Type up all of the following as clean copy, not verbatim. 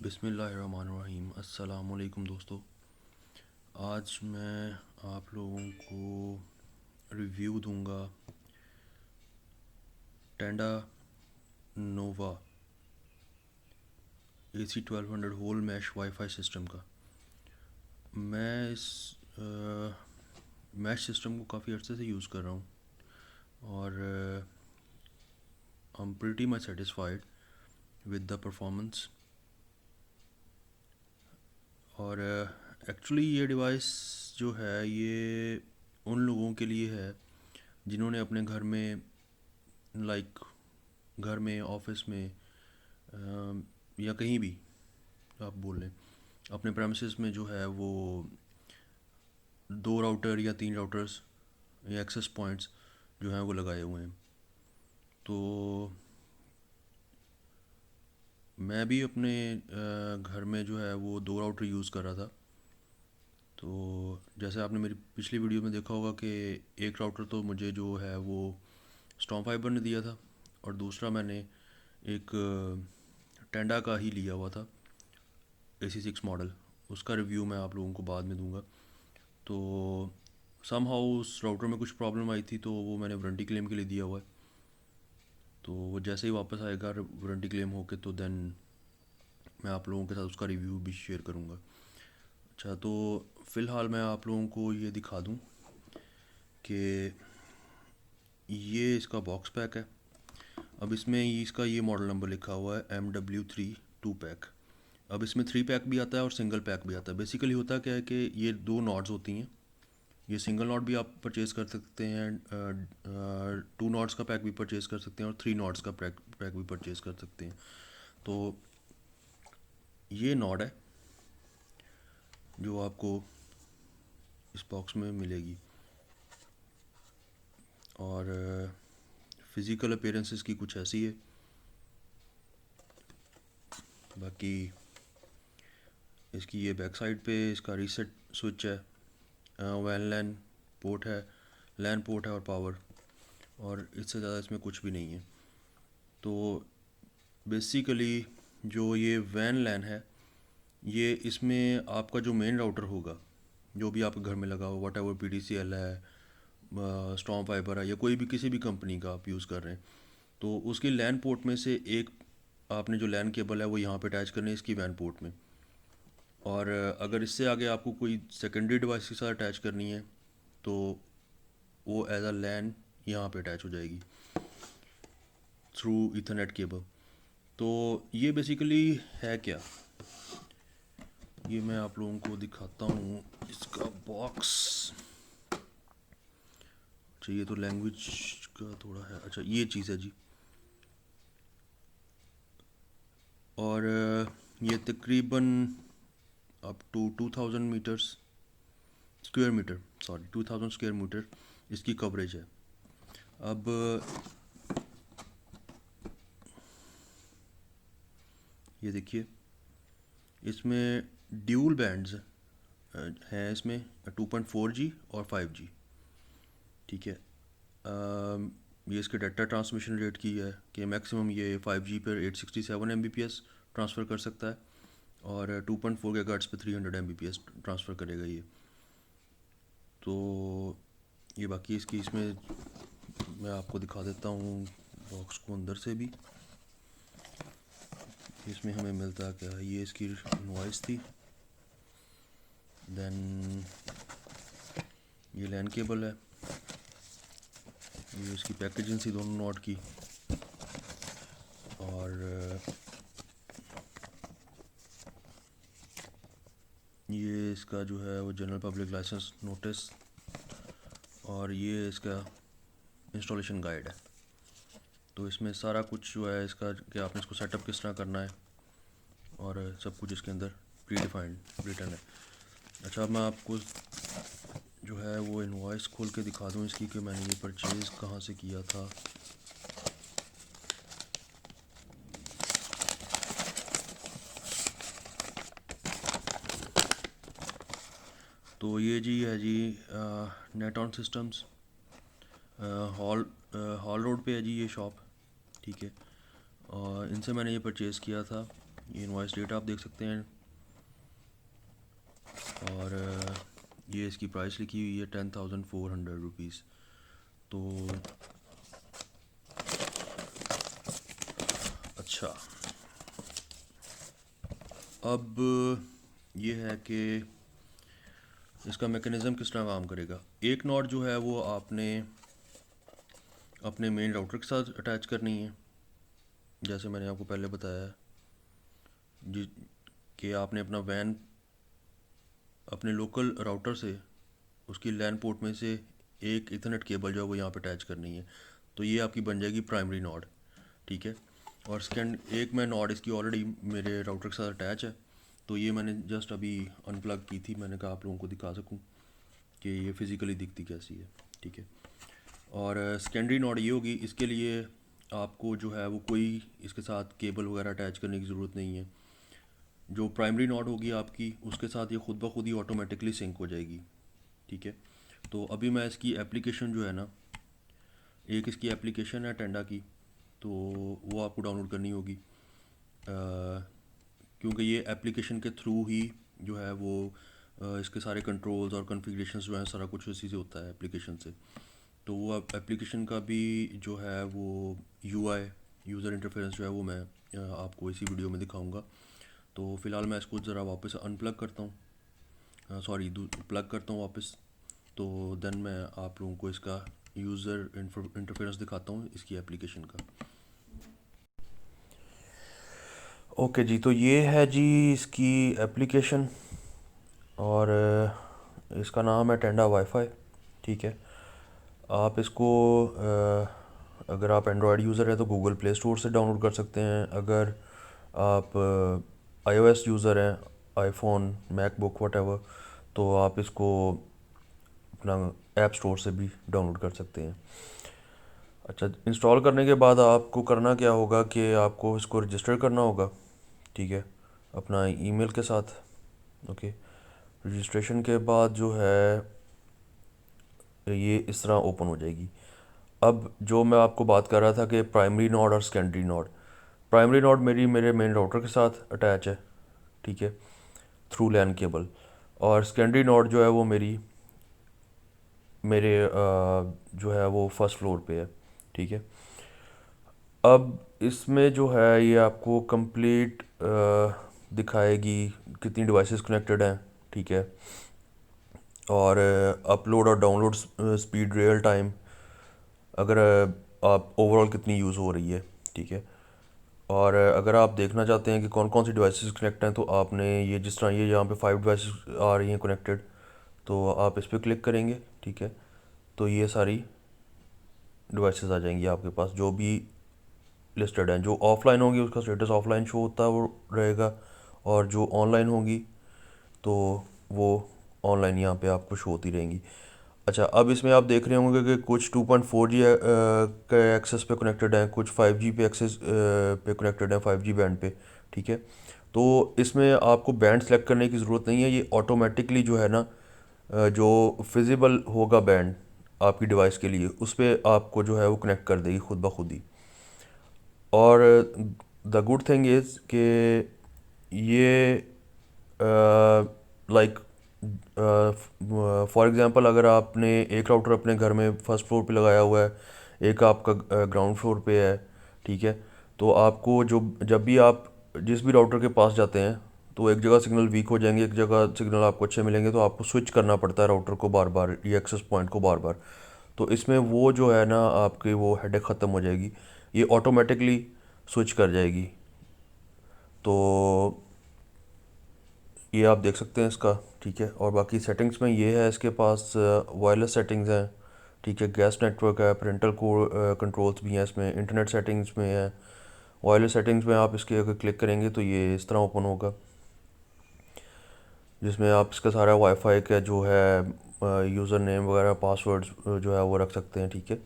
बिस्मिल्लाहिर्रहमानिर्रहीम। अस्सलाम वालेकुम दोस्तों। आज मैं आप लोगों को रिव्यू दूंगा Tenda Nova AC1200 whole mesh WiFi system का। मैं इस मैश सिस्टम को काफ़ी अर्से से यूज़ कर रहा हूँ और I am pretty much satisfied with the performance. और एक्चुअली ये डिवाइस जो है ये उन लोगों के लिए है जिन्होंने अपने घर में घर में, ऑफिस में या कहीं भी आप बोल लें, अपने प्रेमिसेस में जो है वो 2 राउटर या 3 राउटर्स या एक्सेस पॉइंट्स जो हैं वो लगाए हुए हैं। तो मैं भी अपने घर में जो है वो 2 राउटर यूज़ कर रहा था। तो जैसे आपने मेरी पिछली वीडियो में देखा होगा कि एक राउटर तो मुझे जो है वो स्टॉर्म फाइबर ने दिया था और दूसरा मैंने एक टेंडा का ही लिया हुआ था AC6 मॉडल। उसका रिव्यू मैं आप लोगों को बाद में दूंगा। तो सम हाउ उस राउटर में कुछ प्रॉब्लम आई थी तो वो मैंने वारंटी क्लेम के लिए दिया हुआ है। तो वो जैसे ही वापस आएगा वारंटी क्लेम होके तो देन मैं आप लोगों के साथ उसका रिव्यू भी शेयर करूँगा। अच्छा, तो फ़िलहाल मैं आप लोगों को ये दिखा दूँ कि ये इसका बॉक्स पैक है। अब इसमें इसका ये मॉडल नंबर लिखा हुआ है MW3 2 पैक। अब इसमें 3 पैक भी आता है और सिंगल पैक भी आता है। बेसिकली होता क्या है कि ये 2 नॉट्स होती हैं। ये सिंगल नॉट भी आप परचेज़ कर सकते हैं, 2 नॉट्स का पैक भी परचेज़ कर सकते हैं और 3 नॉट्स का पैक भी परचेज़ कर सकते हैं। तो ये नॉट है जो आपको इस बॉक्स में मिलेगी और फिज़िकल अपीयरेंस इसकी कुछ ऐसी है। बाकी इसकी ये बैक साइड पे इसका रीसेट स्विच है, वैन लैन पोर्ट है, लैन पोर्ट है और पावर, और इससे ज़्यादा इसमें कुछ भी नहीं है। तो बेसिकली जो ये वैन लैन है ये इसमें आपका जो मेन राउटर होगा जो भी आपके घर में लगा हो, वट एवर PTCL है, स्टॉर्म फाइबर है या कोई भी किसी भी कंपनी का आप यूज़ कर रहे हैं, तो उसकी लैन पोर्ट में से एक आपने जो लैन केबल है वो यहाँ पे अटैच करनी है इसकी वैन पोर्ट में। और अगर इससे आगे आपको कोई सेकेंडरी डिवाइस के साथ अटैच करनी है तो वो एज अ लैन यहाँ पे अटैच हो जाएगी थ्रू ईथरनेट केबल। तो ये बेसिकली है क्या, ये मैं आप लोगों को दिखाता हूँ इसका बॉक्स। अच्छा, ये तो लैंग्वेज का थोड़ा है। अच्छा, ये चीज़ है जी। और ये तकरीबन up to 2000 metres square metre, sorry 2000 square metre इसकी कवरेज है। अब ये देखिए इसमें ड्यूल बैंड्स हैं, इसमें 2.4G और 5G। ठीक है, ये इसके डाटा ट्रांसमिशन रेट की है कि मैक्सिमम ये 5G पर 867 Mbps ट्रांसफ़र कर सकता है और 2.4 गीगाहर्ट्ज़ पे 300 Mbps ट्रांसफ़र करेगा ये। तो ये बाकी इसकी इसमें मैं आपको दिखा देता हूँ बॉक्स को अंदर से भी। इसमें हमें मिलता क्या है, ये इसकी इनवॉइस थी, देन ये लैन केबल है, ये इसकी पैकेजिंग थी दोनों नॉट की, और ये इसका जो है वो जनरल पब्लिक लाइसेंस नोटिस, और ये इसका इंस्टॉलेशन गाइड है। तो इसमें सारा कुछ जो है इसका कि आपने इसको सेटअप किस तरह करना है और सब कुछ इसके अंदर प्री डिफाइंड रिटर्न है। अच्छा, अब मैं आपको जो है वो इनवॉइस खोल के दिखा दूँ इसकी कि मैंने ये परचेज़ कहाँ से किया था। तो ये जी है जी Net On Systems, Hall Road पे है जी ये शॉप। ठीक है, और इनसे मैंने ये परचेज़ किया था ये इनवॉइस डेट आप देख सकते हैं, और ये इसकी प्राइस लिखी हुई है 10,400 रुपीज़। तो अच्छा, अब ये है कि इसका मैकेनिज़्म किस तरह काम करेगा। एक नॉट जो है वो आपने अपने मेन राउटर के साथ अटैच करनी है, जैसे मैंने आपको पहले बताया जी, कि आपने अपना वैन अपने लोकल राउटर से उसकी लैन पोर्ट में से एक इथरनेट केबल जो है वो यहाँ पे अटैच करनी है। तो ये आपकी बन जाएगी प्राइमरी नॉड, ठीक है। और सेकेंड एक मैं नॉड इसकी ऑलरेडी मेरे राउटर के साथ अटैच है, तो ये मैंने जस्ट अभी अनप्लग की थी, मैंने कहा आप लोगों को दिखा सकूँ कि ये फिज़िकली दिखती कैसी है, ठीक है। और सेकेंडरी नॉड ये होगी, इसके लिए आपको जो है वो कोई इसके साथ केबल वगैरह अटैच करने की ज़रूरत नहीं है। जो प्राइमरी नॉड होगी आपकी, उसके साथ ये खुद ब खुद ही ऑटोमेटिकली सिंक हो जाएगी, ठीक है। तो अभी मैं इसकी एप्लीकेशन जो है ना, एक इसकी एप्लीकेशन है टेंडा की, तो वो आपको डाउनलोड करनी होगी, क्योंकि ये एप्लीकेशन के थ्रू ही जो है वो इसके सारे कंट्रोल्स और कॉन्फ़िगरेशंस जो हैं सारा कुछ उसी से होता है एप्लीकेशन से। तो वो एप्लीकेशन का भी जो है वो यूआई यूज़र इंटरफेरेंस जो है वो मैं आपको इसी वीडियो में दिखाऊंगा। तो फ़िलहाल मैं इसको ज़रा वापस अनप्लग करता हूँ, सॉरी प्लग करता हूँ वापस। तो देन मैं आप लोगों को इसका यूज़र इंटरफेरेंस दिखाता हूँ इसकी एप्लीकेशन का। ओके जी, तो ये है जी इसकी एप्लीकेशन, और इसका नाम है टेंडा वाईफाई, ठीक है। आप इसको अगर आप एंड्रॉयड यूज़र है तो गूगल प्ले स्टोर से डाउनलोड कर सकते हैं। अगर आप आईओएस यूज़र हैं, आईफोन, मैकबुक, वटेवर, तो आप इसको अपना ऐप स्टोर से भी डाउनलोड कर सकते हैं। अच्छा, इंस्टॉल करने के बाद आपको करना क्या होगा कि आपको इसको रजिस्टर करना होगा, ठीक है, अपना ईमेल के साथ। ओके, रजिस्ट्रेशन के बाद जो है ये इस तरह ओपन हो जाएगी। अब जो मैं आपको बात कर रहा था कि प्राइमरी नोड और सेकेंडरी नोड, प्राइमरी नोड मेरे मेन राउटर के साथ अटैच है, ठीक है, थ्रू लैन केबल। और सेकेंडरी नोड जो है वो मेरे जो है वो फर्स्ट फ्लोर पे है, ठीक है। अब इसमें जो है ये आपको कंप्लीट दिखाएगी कितनी डिवाइसेस कनेक्टेड हैं, ठीक है, और अपलोड और डाउनलोड स्पीड, रियल टाइम, अगर आप ओवरऑल कितनी यूज़ हो रही है, ठीक है। और अगर आप देखना चाहते हैं कि कौन कौन सी डिवाइसेस कनेक्ट हैं, तो आपने ये जिस तरह ये यहाँ पे 5 डिवाइसेस आ रही हैं कनेक्टेड, तो आप इस पर क्लिक करेंगे, ठीक है। तो ये सारी डिवाइसेस आ जाएंगी आपके पास जो भी लिस्टेड हैं। जो ऑफलाइन होंगी उसका स्टेटस ऑफलाइन शो होता है वो रहेगा, और जो ऑनलाइन होंगी तो वो ऑनलाइन यहाँ पे आपको शो होती रहेंगी। अच्छा, अब इसमें आप देख रहे होंगे कि कुछ 2.4G के एक्सेस पे कनेक्टेड हैं, कुछ 5G पे एक्सेस पे कनेक्टेड हैं, 5G बैंड पे, ठीक है। तो इसमें आपको बैंड सेलेक्ट करने की ज़रूरत नहीं है, ये ऑटोमेटिकली जो है ना जो फिजिबल होगा बैंड आपकी डिवाइस के लिए, उस पर आपको जो है वो कनेक्ट कर देगी खुद ब खुद ही। और द गुड थिंग इज़ कि ये लाइक फॉर एग्ज़ाम्पल अगर आपने एक राउटर अपने घर में फर्स्ट फ्लोर पे लगाया हुआ है, एक आपका ग्राउंड फ्लोर पे है, ठीक है, तो आपको जो जब भी आप जिस भी राउटर के पास जाते हैं तो एक जगह सिग्नल वीक हो जाएंगे, एक जगह सिग्नल आपको अच्छे मिलेंगे, तो आपको स्विच करना पड़ता है राउटर को बार बार, ये एक्सेस पॉइंट को बार बार। तो इसमें वो जो है ना आपकी वो हेडेक ख़त्म हो जाएगी, ये ऑटोमेटिकली स्विच कर जाएगी। तो ये आप देख सकते हैं इसका, ठीक है। और बाकी सेटिंग्स में ये है, इसके पास वायरलेस सेटिंग्स हैं, ठीक है, गैस नेटवर्क है, पेरेंटल को कंट्रोल्स भी हैं इसमें, इंटरनेट सेटिंग्स में है। वायरलेस सेटिंग्स में आप इसके अगर क्लिक करेंगे तो ये इस तरह ओपन होगा, जिसमें आप इसका सारा वाईफाई का जो है यूज़र नेम वगैरह, पासवर्ड्स जो है वो रख सकते हैं, ठीक है।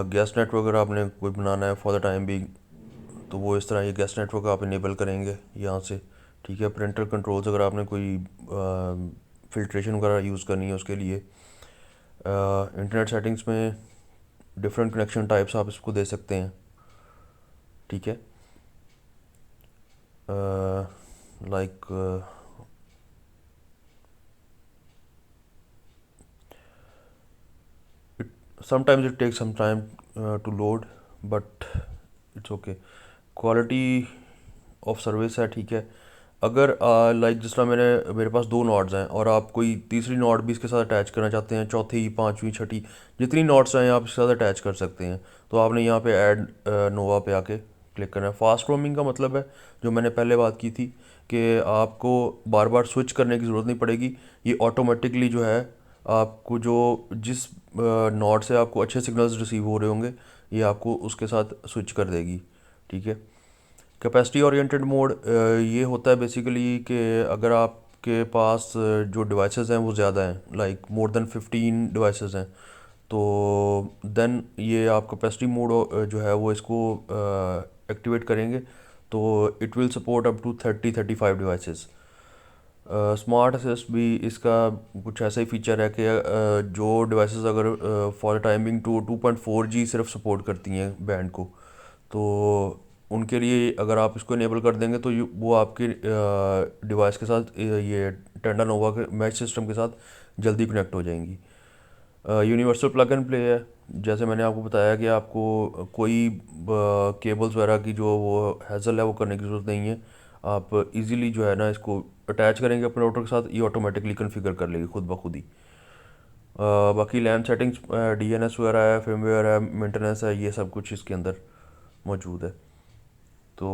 गैस नेटवर्क अगर आपने कोई बनाना है फॉर द टाइम भी, तो वो इस तरह ये गैस नेटवर्क आप इनेबल करेंगे यहाँ से, ठीक है। पेरेंटल कंट्रोल्स अगर आपने कोई फिल्ट्रेशन वगैरह यूज़ करनी है उसके लिए, इंटरनेट सेटिंग्स में डिफरेंट कनेक्शन टाइप्स आप इसको दे सकते हैं, ठीक है। like it sometimes it takes some time to load, but it's okay. Quality of service है, ठीक है। अगर लाइक जिस तरह मेरे पास दो नॉट्स हैं और आप कोई तीसरी नॉट भी इसके साथ अटैच करना चाहते हैं, चौथी, पांचवी, छठी, जितनी नॉट्स हैं आप इसके साथ अटैच कर सकते हैं। तो आपने यहाँ पे ऐड नोवा पे आके क्लिक करना है। फास्ट रोमिंग का मतलब है, जो मैंने पहले बात की थी, कि आपको बार बार स्विच करने की ज़रूरत नहीं पड़ेगी। ये ऑटोमेटिकली जो है आपको जो जिस नॉट से आपको अच्छे सिग्नल्स रिसीव हो रहे होंगे, ये आपको उसके साथ स्विच कर देगी, ठीक है। कैपेसिटी ओरिएंटेड मोड ये होता है बेसिकली कि अगर आपके पास जो डिवाइसेस हैं वो ज़्यादा हैं, लाइक मोर देन 15 डिवाइसेस हैं, तो देन ये आप कैपेसिटी मोड जो है वो इसको एक्टिवेट करेंगे, तो it will support up to 30-35 devices. Smart assist भी इसका कुछ ऐसा ही फीचर है कि जो डिवाइसेस अगर फॉर द टाइमिंग 2.4G सिर्फ सपोर्ट करती हैं बैंड को, तो उनके लिए अगर आप इसको इनेबल कर देंगे तो वो आपके डिवाइस के साथ ये टेंडा नोवा के मैच सिस्टम के साथ जल्दी कनेक्ट हो जाएंगी। यूनिवर्सल प्लग एंड प्ले है। जैसे मैंने आपको बताया कि आपको कोई केबल्स वगैरह की जो वो हैज़ल है वो करने की ज़रूरत नहीं है। आप इजीली जो है ना इसको अटैच करेंगे अपने राउटर के साथ, ये ऑटोमेटिकली कॉन्फ़िगर कर लेगी खुद ब खुद ही। बाकी लैन सेटिंग्स, डीएनएस वगैरह है, फर्मवेयर है, मेंटेनेंस है, ये सब कुछ इसके अंदर मौजूद है। तो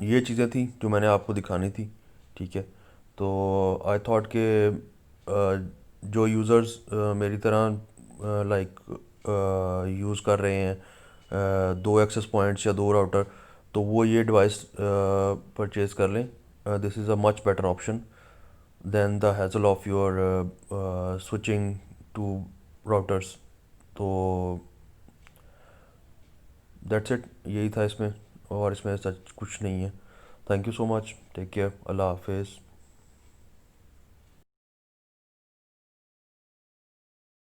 ये चीज़ें थी जो मैंने आपको दिखानी थी, ठीक है। तो आई थॉट के जो यूज़र्स मेरी तरह लाइक यूज़ कर रहे हैं दो एक्सेस पॉइंट्स या दो राउटर, तो वो ये डिवाइस परचेज़ कर लें। This is a much better option than the hassle of your switching to routers. तो दैट्स इट, यही था इसमें, और इसमें सच कुछ नहीं है। Thank you so much, take care, अल्लाह हाफिज़।